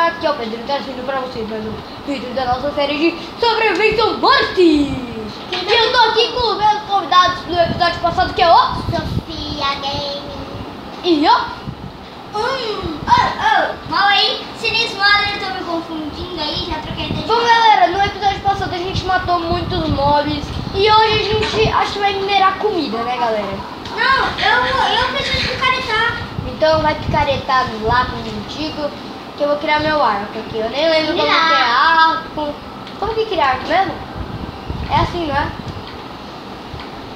aqui é o Pedro trazendo pra vocês mais um vídeo da nossa série de sobrevivência ou morte. E eu tô aqui com os meus convidados do episódio passado, que é o Sofia Game. E ó. Mal aí, Sinistro Mother, tô me confundindo aí, já troquei de Bom, galera, no episódio passado a gente matou muitos mobs e hoje a gente acho que vai minerar comida, né, galera? Não, eu preciso picaretar. Então vai picaretar lá contigo, que eu vou criar meu arco aqui. Eu nem lembro como que é arco. Como que cria arco mesmo? É assim, não é?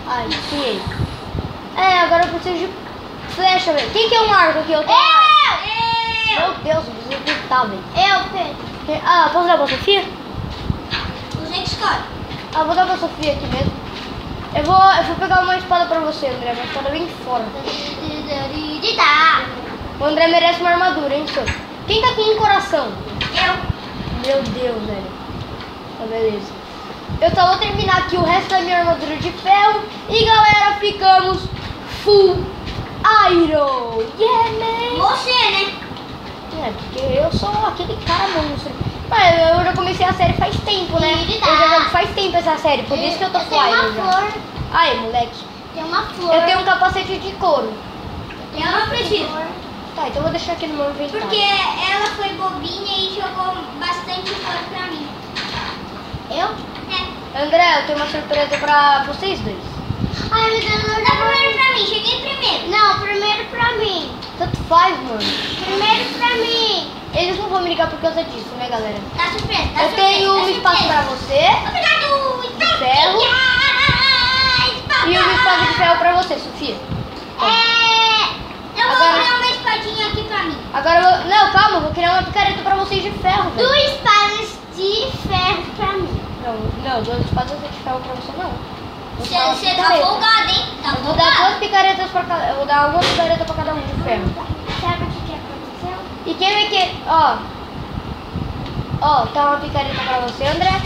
Ai, criei. É, agora eu preciso de flecha, velho. Quem que é um arco aqui? Eu tenho arco. Meu Deus, eu preciso pintar, velho. Pedro. Ah, posso dar pra Sofia? Você que escolhe. Ah, vou dar pra Sofia aqui mesmo. Eu vou pegar uma espada pra você, André. Uma espada bem forte. O André merece uma armadura, hein, senhor? Quem tá com um coração? Meu Deus, velho. Tá, beleza. Eu só vou terminar aqui o resto da minha armadura de ferro. E, galera, ficamos full iron. Yeah, man. Você, né? É, porque eu sou aquele cara monstro. Mas eu já comecei a série faz tempo, né? Eu já jogo faz tempo essa série, por isso que eu tô tenho com uma iron já. flor. Aí, moleque. Tem uma flor. Eu tenho um capacete de couro. Eu não preciso. Tá, então eu vou deixar aqui no meu inventário. Porque ela foi bobinha e jogou bastante flor pra mim. Eu? É. André, eu tenho uma surpresa pra vocês dois. Ai, meu Deus, não dá primeiro pra mim. Cheguei primeiro. Não, primeiro pra mim. Tanto faz, mano. Primeiro pra mim. Eles não vão me ligar por causa disso, né, galera? Tá surpresa, tá Eu surpresa. tenho tá um espaço surpresa. pra você Obrigado. ferro. Espada. E uma espada de ferro pra você, Sofia. Eu vou Agora- criar uma espadinha aqui pra mim. Agora eu vou... Não, calma, eu vou criar uma picareta pra vocês de ferro, velho. Duas espadas de ferro pra mim. Não, duas espadas de ferro pra você não. Vou Você dar uma tá picareta. folgado, hein? Tá Eu vou dar folgado. duas picaretas pra cada... Eu vou dar uma picareta pra cada um de ferro. Sabe o que aconteceu? E quem vai querer... Ó, tá uma picareta pra você, André.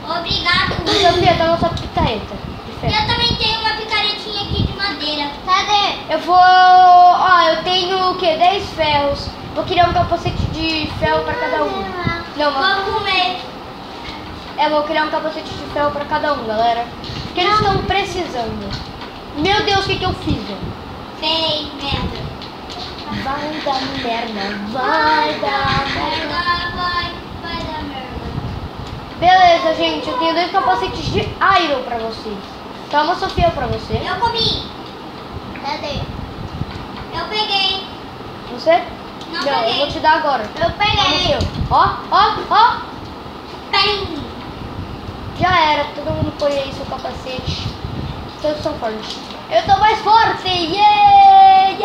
Obrigado. E Sofia, tá uma sua picareta de ferro. Eu também tenho uma picaretinha aqui de madeira. Cadê? Eu vou... Ó, eu tenho o quê? 10 ferros. Vou criar um capacete de ferro pra cada um. Não, mas... Vou comer. Vou criar um capacete de ferro pra cada um, galera. Porque eles estão precisando. Meu Deus, o que eu fiz, velho? Fez merda. Vai dar merda, vai dar merda. Vai dar merda. Beleza, gente, eu tenho 2 capacetes de iron pra vocês. Toma, Sofia, pra você. Eu comi. Cadê? Eu peguei. Você? Não eu peguei. vou te dar agora. Eu peguei. Toma o seu. Ó. Tem. Já era, todo mundo põe aí seu capacete. Todos são fortes. Eu tô mais forte! Yeah!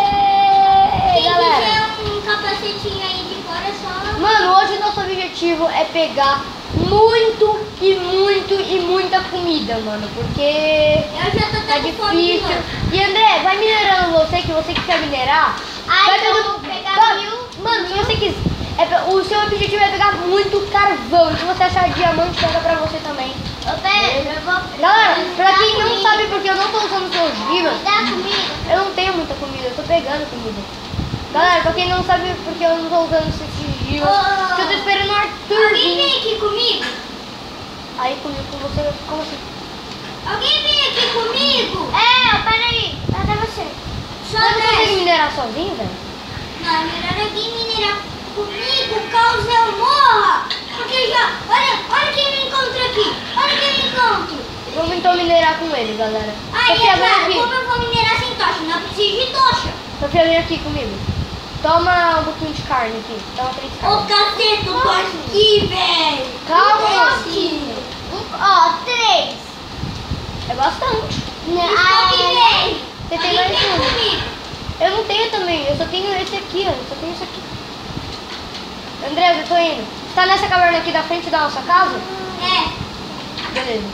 Quem Galera! quiser um capacetinho aí de fora é só... Mano, hoje nosso objetivo é pegar muita comida, mano. Porque Eu já tô tá até com fome de difícil. novo. E André, vai minerando você que quer minerar. Ai, vai então pegando- eu vou pegar vai- 1000. Mano, se você quiser. O seu objetivo é pegar muito carvão. Se você achar diamante, pega pra você também. Eu pego, eu vou... Galera, pra quem não comida. sabe porque eu não tô usando seus divas, Me dá comida. eu não tenho muita comida, eu tô pegando comida. Galera, pra quem não sabe porque eu não tô usando esses divas, porque eu tô esperando o Arthur Alguém vir. vem aqui comigo? Aí comigo com você, como assim? Alguém vem aqui comigo? Peraí. Cadê você? Só Você não consegue desce. minerar sozinho, velho? Não, é melhor alguém minerar comigo, caso eu morra. Porque já... Olha quem me encontra aqui. Olha quem me encontra. Vamos então minerar com ele, galera. Aí, Sofia, é vem claro, aqui. como eu vou minerar sem tocha? Não preciso de tocha. Sofia, vem aqui comigo. Toma um pouquinho de carne aqui. Toma 3 Ô, carnes. cacete, eu tô aqui, velho. Calma. Ó, 3. É bastante. Aí, Você tem mais um? comigo. Eu não tenho também, eu só tenho esse aqui, ó. Eu só tenho esse aqui. André, eu tô indo. Você tá nessa caverna aqui da frente da nossa casa? É. Beleza.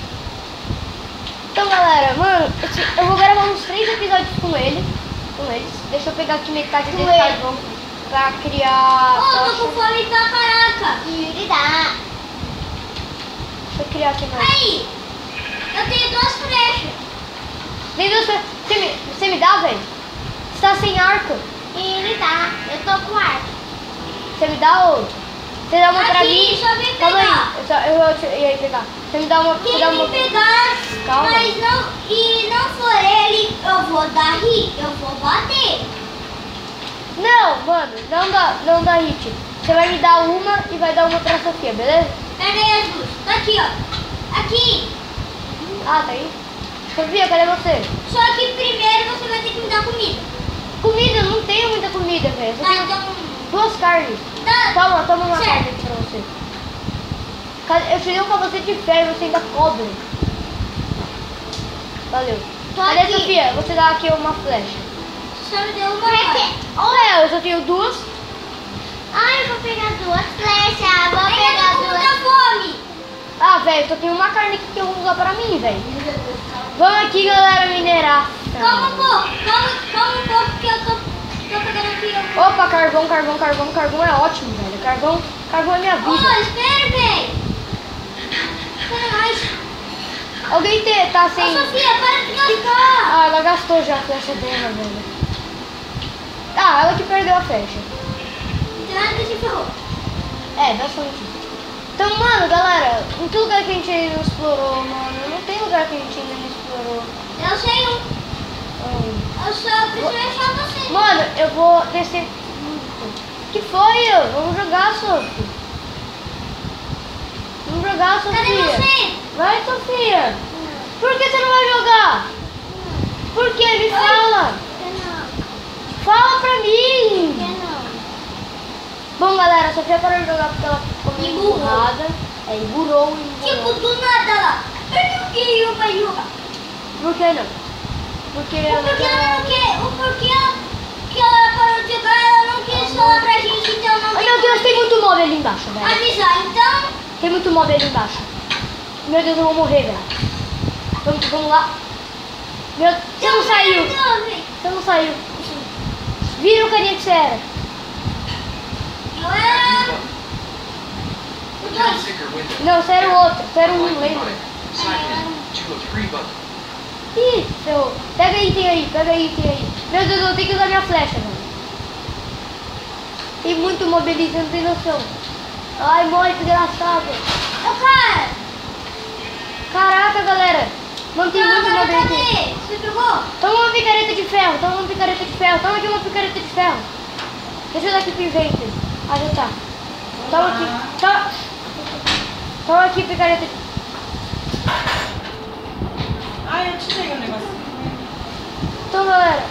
Então, galera, mano, eu vou gravar uns 3 episódios com eles. Deixa eu pegar aqui metade desse carvão pra criar... Ô, tô tocha. com fome pra caraca. Deixa eu criar aqui mais. Aí, eu tenho 2 flechas. Nem duas coisas. Você me dá, velho? Você tá sem arco? Eu tô com arco. Você me dá ou... Você dá uma pra Aqui, mim. só vem Calma pegar. aí. Eu ia pegar. Você me dá uma. Você Quem dá me uma. pegar, Calma. mas não, e não for ele, eu vou dar hit, eu vou bater. Não, mano, não dá hit. Você vai me dar uma e vai dar uma pra Sofia, beleza? Pega aí as duas. Tá aqui, ó. Aqui. Ah, tá aí. Sofia, cadê você? Só que primeiro você vai ter que me dar comida. Comida, eu não tenho muita comida, velho. Só Tá, tenho então. 2 carnes. Tá. Toma uma Certo. carne pra você. Eu te dei um capacete de ferro e você ainda cobra. Valeu. Tô Cadê, aqui. Sofia? Vou te dar aqui uma flecha. Só me deu uma hora. Olha, eu só tenho 2. Ai, eu vou pegar 2 flechas. Vou pegar 2. Tá fome. Ah, velho, só tenho uma carne aqui que eu vou usar pra mim, velho. Vamos aqui, galera, minerar. Calma um pouco, calma um pouco, porque eu tô pegando aqui. Opa, carvão é ótimo, velho. Carvão é minha vida. Ô, espera, velho. Espera mais. Alguém tá Ô, sem... Sofia, para de gastar. Ah, ela gastou já a flecha dela, velho. Ah, ela que perdeu a flecha. Então ela se ferrou. É, bastante. Então, mano, galera, em que lugar que a gente ainda não explorou, mano? Não tem lugar que a gente ainda não explorou. Eu sei um. Hum. Eu só preciso achar você. Mano, eu vou descer... Que foi, eu? Vamos jogar, Sofia. Vamos jogar, Sofia. Cadê você? Vai, Sofia. Por que você não vai jogar? Por que? Me fala. Fala pra mim. Bom, galera, a Sofia parou de jogar porque ela ficou meio Emburrou. emburrada. Emburrou. Tipo, do nada lá. Eu não queria mais jogar. Por que não? Porque ela Porque ela não quer. O porquê que ela parou de jogar, ela não quis falar pra gente, então não Ai, tem meu Deus, como tem muito mob ali embaixo, velho. avisar. Então, Tem muito mob ali embaixo. Meu Deus, eu vou morrer, velho. Vamos lá. Meu, você não saiu. Você não saiu. Vira o carinha que você era. Eu era. When you're in sticker window, Não, você era o outro. Você era um, select lembra? product, select 2 of 3 buttons. Ih, ferrou. Pega item aí. Meu Deus, eu tenho que usar minha flecha, velho. Tem muito mobilizante, você não tem noção. Ai, morre, desgraçado. Ô, cara. Caraca, galera. Não tem muito Agora mobilizante. cadê? Você pegou? Toma uma picareta de ferro, Toma aqui uma picareta de ferro. Deixa eu dar aqui pro inventor. Ah, já tá. Toma aqui. Toma aqui, picareta de... Ah, eu te dei um negócio. Então, galera,